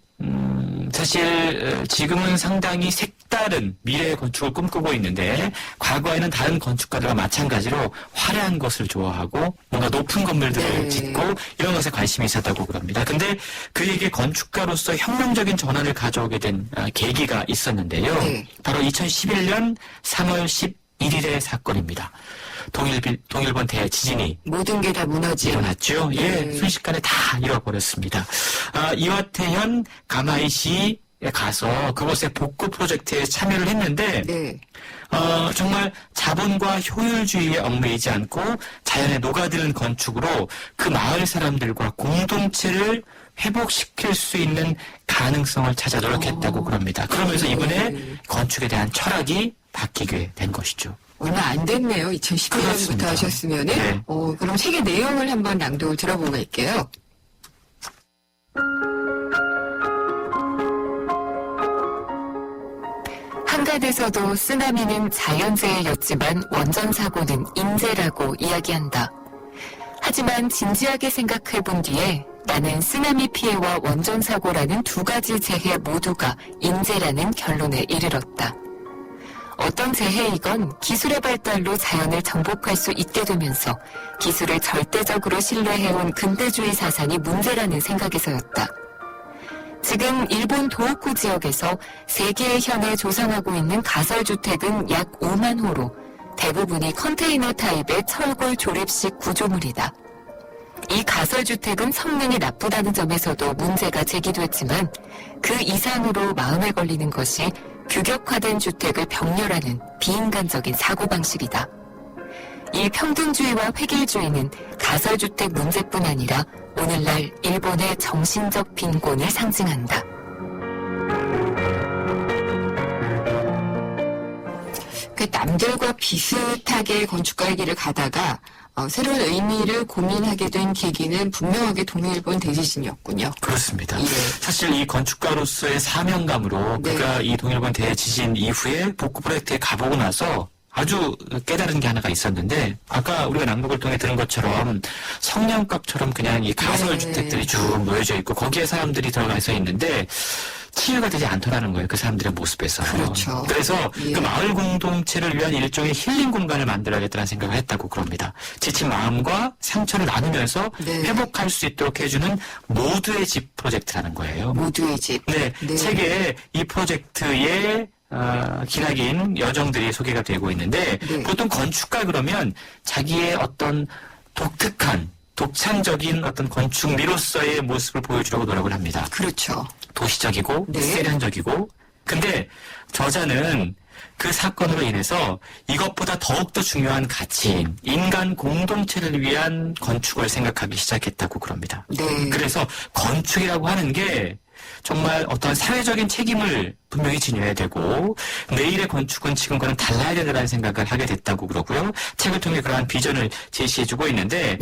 사실 지금은 상당히 색다른 미래의 건축을 꿈꾸고 있는데 과거에는 다른 건축가들과 마찬가지로 화려한 것을 좋아하고 뭔가 높은 건물들을 네. 짓고 이런 것에 관심이 있었다고 그럽니다. 근데 그에게 건축가로서 혁명적인 전환을 가져오게 된 계기가 있었는데요. 네. 바로 2011년 3월 11일의 사건입니다. 동일본 대지진이 모든 게 다 무너진. 일어났죠. 예, 네. 순식간에 다 잃어버렸습니다. 이와테현 가마이시에 가서 그곳의 복구 프로젝트에 참여를 했는데 네. 정말 자본과 효율주의에 얽매이지 않고 자연에 녹아드는 건축으로 그 마을 사람들과 공동체를 회복시킬 수 있는 가능성을 찾아 노력했다고 그럽니다. 그러면서 이번에 네. 건축에 대한 철학이 바뀌게 된 것이죠. 얼마 안 됐네요. 2011년부터 그렇습니다. 하셨으면은. 네. 그럼 책의 내용을 한번 낭독을 들어보고 갈게요. 한갓에서도 쓰나미는 자연재해였지만 원전 사고는 인재라고 이야기한다. 하지만 진지하게 생각해본 뒤에 나는 쓰나미 피해와 원전 사고라는 두 가지 재해 모두가 인재라는 결론에 이르렀다. 어떤 재해이건 기술의 발달로 자연을 정복할 수 있게 되면서 기술을 절대적으로 신뢰해온 근대주의 사상이 문제라는 생각에서였다. 지금 일본 도호쿠 지역에서 3개의 현에 조성하고 있는 가설주택은 약 5만 호로 대부분이 컨테이너 타입의 철골 조립식 구조물이다. 이 가설주택은 성능이 나쁘다는 점에서도 문제가 제기됐지만 그 이상으로 마음에 걸리는 것이 규격화된 주택을 병렬하는 비인간적인 사고방식이다. 이 평등주의와 획일주의는 가설주택 문제뿐 아니라 오늘날 일본의 정신적 빈곤을 상징한다. 남들과 비슷하게 건축가의 길을 가다가 새로운 의미를 고민하게 된 계기는 분명하게 동일본 대지진이었군요. 그렇습니다. 예. 사실 이 건축가로서의 사명감으로 네. 그가 이 동일본 대지진 이후에 복구 프로젝트에 가보고 나서 아주 깨달은 게 하나가 있었는데 아까 우리가 낭독을 통해 들은 것처럼 성냥갑처럼 그냥 이 가설 네. 주택들이 쭉 놓여져 있고 거기에 사람들이 들어가서 있는데 치유가 되지 않더라는 거예요. 그 사람들의 모습에서. 그렇죠. 그래서 예. 그 마을 공동체를 위한 일종의 힐링 공간을 만들어야겠다는 생각을 했다고 그럽니다. 지친 마음과 상처를 나누면서 네. 회복할 수 있도록 해주는 모두의 집 프로젝트라는 거예요. 모두의 집. 네, 네. 책에 이 프로젝트의 기나긴 여정들이 소개가 되고 있는데 네. 보통 건축가 그러면 자기의 어떤 독특한 독창적인 어떤 건축미로서의 모습을 보여주려고 노력을 합니다. 그렇죠. 도시적이고 네. 세련적이고 근데 저자는 그 사건으로 인해서 이것보다 더욱더 중요한 가치인 인간 공동체를 위한 건축을 생각하기 시작했다고 그럽니다. 네. 그래서 건축이라고 하는 게 정말 어떤 사회적인 책임을 분명히 지녀야 되고 내일의 건축은 지금과는 달라야 된다는 생각을 하게 됐다고 그러고요. 책을 통해 그러한 비전을 제시해주고 있는데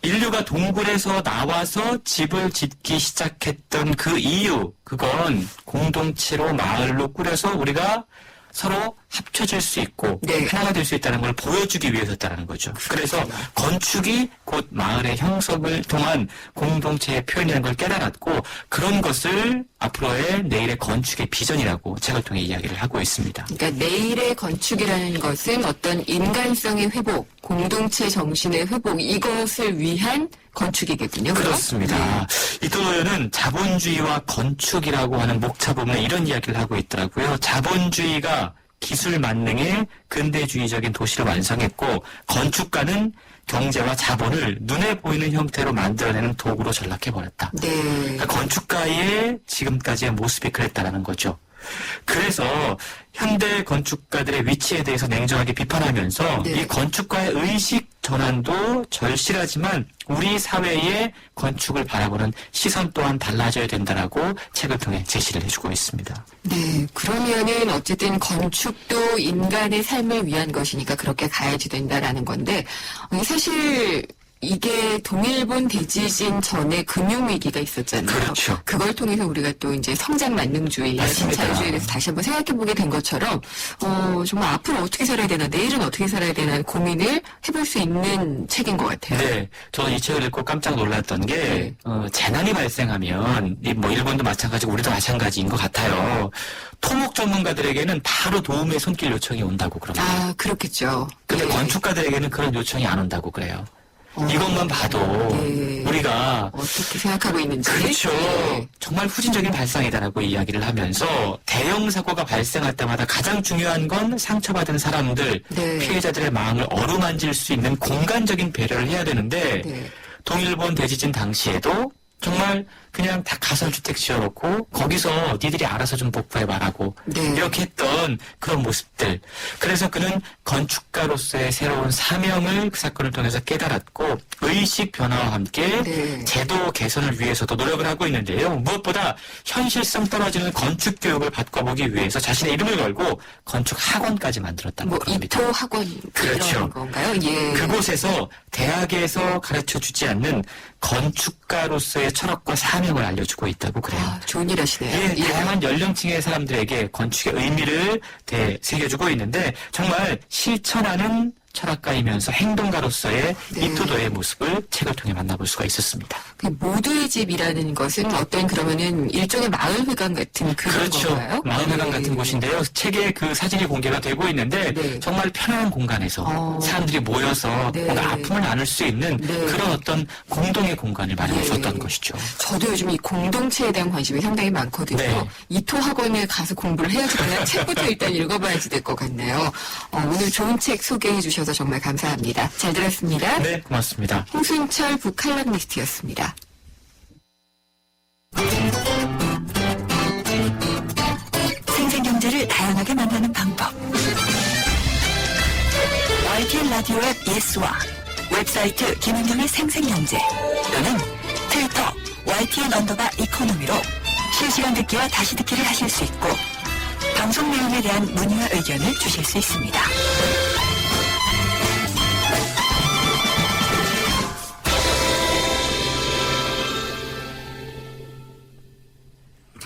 인류가 동굴에서 나와서 집을 짓기 시작했던 그 이유, 그건 공동체로 마을로 꾸려서 우리가 서로 합쳐질 수 있고 네. 하나가 될 수 있다는 걸 보여주기 위해서였다는 거죠. 그래서 건축이 곧 마을의 형성을 통한 공동체의 표현이라는 걸 깨달았고 그런 것을 앞으로의 내일의 건축의 비전이라고 책을 통해 이야기를 하고 있습니다. 그러니까 내일의 건축이라는 것은 어떤 인간성의 회복, 공동체 정신의 회복, 이것을 위한 건축이겠군요. 그럼? 그렇습니다. 이토노요는 자본주의와 건축이라고 하는 목차 부분에 이런 이야기를 하고 있더라고요. 자본주의가 기술 만능의 근대주의적인 도시를 완성했고 건축가는 경제와 자본을 눈에 보이는 형태로 만들어내는 도구로 전락해버렸다. 네. 그러니까 건축가의 지금까지의 모습이 그랬다라는 거죠. 그래서 현대 건축가들의 위치에 대해서 냉정하게 비판하면서 네. 이 건축가의 의식 전환도 절실하지만 우리 사회의 건축을 바라보는 시선 또한 달라져야 된다라고 책을 통해 제시를 해주고 있습니다. 네. 그러면은 어쨌든 건축도 인간의 삶을 위한 것이니까 그렇게 가야지 된다라는 건데 사실 이게 동일본 대지진 전에 금융위기가 있었잖아요. 그렇죠. 그걸 통해서 우리가 또 이제 성장 만능주의, 맞습니다. 자유주의에 대해서 다시 한번 생각해보게 된 것처럼, 정말 앞으로 어떻게 살아야 되나, 내일은 어떻게 살아야 되나 고민을 해볼 수 있는 책인 것 같아요. 네. 저는 이 책을 읽고 깜짝 놀랐던 게, 재난이 발생하면, 뭐 일본도 마찬가지고 우리도 마찬가지인 것 같아요. 토목 전문가들에게는 바로 도움의 손길 요청이 온다고 그럽니다. 아, 그렇겠죠. 근데 예. 건축가들에게는 그런 요청이 안 온다고 그래요. 이것만 봐도 네. 우리가 어떻게 생각하고 있는지. 그렇죠. 네. 정말 후진적인 발상이다라고 이야기를 하면서 대형 사고가 발생할 때마다 가장 중요한 건 상처받은 사람들, 네. 피해자들의 마음을 어루만질 수 있는 공간적인 배려를 해야 되는데 네. 동일본 대지진 당시에도 정말 그냥 다 가설주택 지어놓고 거기서 니들이 알아서 좀 복구해봐라고 네. 이렇게 했던 그런 모습들. 그래서 그는 건축가로서의 새로운 사명을 그 사건을 통해서 깨달았고 의식 변화와 함께 네. 제도 개선을 위해서도 노력을 하고 있는데요. 무엇보다 현실성 떨어지는 건축 교육을 바꿔보기 위해서 자신의 이름을 걸고 건축 학원까지 만들었다고 뭐 합니다. 이토 학원 그렇죠. 이런 건가요? 예. 그곳에서 대학에서 가르쳐주지 않는 건축가로서의 철학과 사명을 알려주고 있다고 그래요. 아, 좋은 일 하시네요. 예, 예. 다양한 연령층의 사람들에게 건축의 의미를 새겨주고 있는데 정말 실천하는 철학가이면서 행동가로서의 네. 이토도의 모습을 책을 통해 만나볼 수가 있었습니다. 그 모두의 집이라는 것은 어떤 그러면은 일종의 마을회관 같은 그런 그렇죠. 건가요? 마을회관 네. 같은 곳인데요. 책에 그 사진이 공개가 되고 있는데 네. 정말 편안한 공간에서 사람들이 모여서 네. 뭔가 아픔을 나눌 수 있는 네. 그런 어떤 공동의 공간을 마련해 네. 줬던 것이죠. 저도 요즘 이 공동체에 대한 관심이 상당히 많거든요. 네. 이토 학원에 가서 공부를 해야지 그냥 책부터 일단 읽어봐야지 될 것 같네요. 오늘 좋은 책 소개해 주셔서 정말 감사합니다. 잘 들었습니다. 네, 고맙습니다. 홍순철 북칼럼니스트였습니다. 생생경제를 다양하게 만나는 방법. YTN 라디오 앱 예스와 웹사이트 김은경의 생생경제 또는 트위터 YTN_이코노미로 실시간 듣기와 다시 듣기를 하실 수 있고 방송 내용에 대한 문의와 의견을 주실 수 있습니다.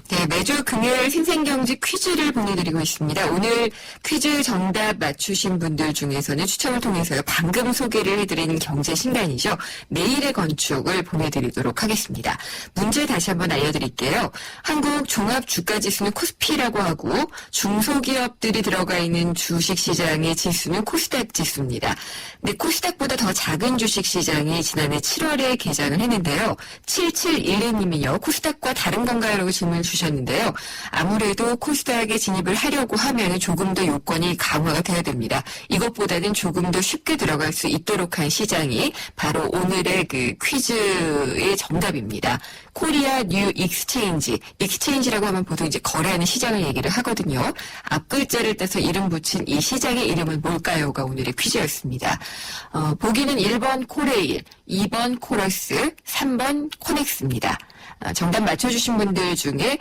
네, 매주 금요일 생생경제 퀴즈를 보내드리고 있습니다. 오늘 퀴즈 정답 맞추신 분들 중에서는 추첨을 통해서요. 방금 소개를 해드린 경제신간이죠. 내일의 건축을 보내드리도록 하겠습니다. 문제 다시 한번 알려드릴게요. 한국 종합주가지수는 코스피라고 하고 중소기업들이 들어가 있는 주식시장의 지수는 코스닥 지수입니다. 근데 코스닥보다 더 작은 주식시장이 지난해 7월에 개장을 했는데요. 7712님이요. 코스닥과 다른 건가요? 라고 질문을 주셨습니다. 주셨는데요. 아무래도 코스닥에 진입을 하려고 하면 조금 더 요건이 강화가 돼야 됩니다. 이것보다는 조금 더 쉽게 들어갈 수 있도록 한 시장이 바로 오늘의 그 퀴즈의 정답입니다. 코리아 뉴 익스체인지, 익스체인지라고 하면 보통 이제 거래하는 시장을 얘기를 하거든요. 앞 글자를 따서 이름 붙인 이 시장의 이름은 뭘까요?가 오늘의 퀴즈였습니다. 보기는 1번 코레일, 2번 코러스, 3번 코넥스입니다. 정답 맞춰주신 분들 중에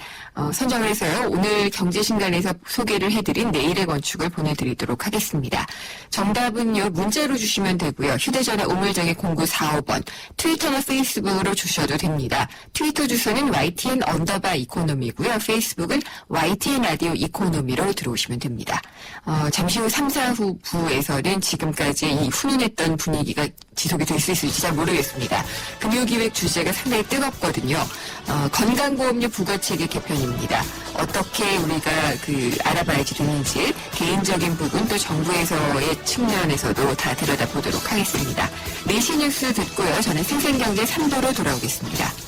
선정을 해서요. 오늘 경제신간에서 소개를 해드린 내일의 건축을 보내드리도록 하겠습니다. 정답은요. 문자로 주시면 되고요. 휴대전화 우물정의 0945번, 트위터나 페이스북으로 주셔도 됩니다. 트위터 주소는 YTN_이코노미고요. 페이스북은 YTN 라디오 이코노미로 들어오시면 됩니다. 잠시 후 3, 4후 부에서는 지금까지 이 훈훈했던 분위기가 지속이 될 수 있을지 잘 모르겠습니다. 금요기획 주제가 상당히 뜨겁거든요. 건강보험료 부과체계 개편입니다. 어떻게 우리가 알아봐야지 되는지 개인적인 부분 또 정부에서의 측면에서도 다 들여다보도록 하겠습니다. 4시 뉴스 듣고요. 저는 생생경제 3부로 돌아오겠습니다.